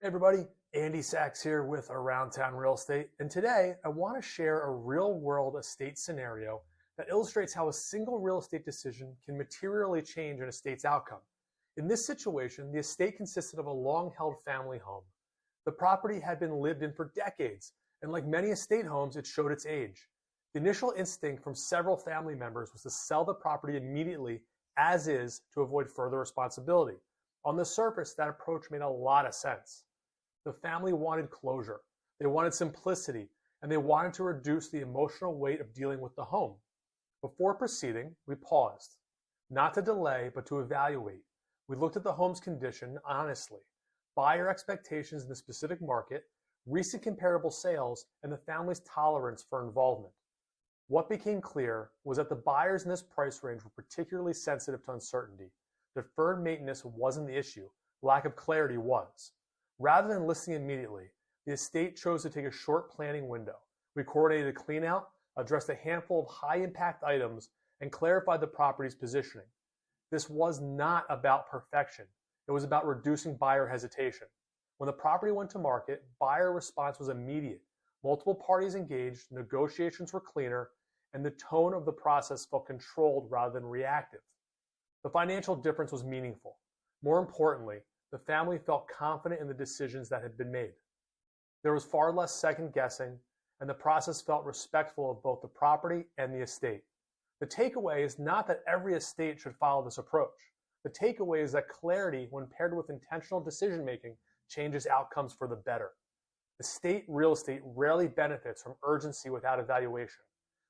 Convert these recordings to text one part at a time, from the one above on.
Hey everybody, Andy Sachs here with Around Town Real Estate, and today I want to share a real-world estate scenario that illustrates how a single real estate decision can materially change an estate's outcome. In this situation, the estate consisted of a long-held family home. The property had been lived in for decades, and like many estate homes, it showed its age. The initial instinct from several family members was to sell the property immediately as is to avoid further responsibility. On the surface, that approach made a lot of sense. The family wanted closure, they wanted simplicity, and they wanted to reduce the emotional weight of dealing with the home. Before proceeding, we paused, not to delay, but to evaluate. We looked at the home's condition honestly, buyer expectations in the specific market, recent comparable sales, and the family's tolerance for involvement. What became clear was that the buyers in this price range were particularly sensitive to uncertainty. Deferred maintenance wasn't the issue, lack of clarity was. Rather than listing immediately, the estate chose to take a short planning window. We coordinated a clean-out, addressed a handful of high-impact items, and clarified the property's positioning. This was not about perfection. It was about reducing buyer hesitation. When the property went to market, buyer response was immediate. Multiple parties engaged, negotiations were cleaner, and the tone of the process felt controlled rather than reactive. The financial difference was meaningful. More importantly, the family felt confident in the decisions that had been made. There was far less second-guessing, and the process felt respectful of both the property and the estate. The takeaway is not that every estate should follow this approach. The takeaway is that clarity, when paired with intentional decision-making, changes outcomes for the better. Estate real estate rarely benefits from urgency without evaluation.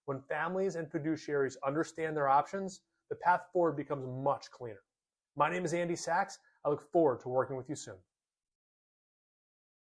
When families and fiduciaries understand their options, the path forward becomes much cleaner. My name is Andy Sachs. I look forward to working with you soon.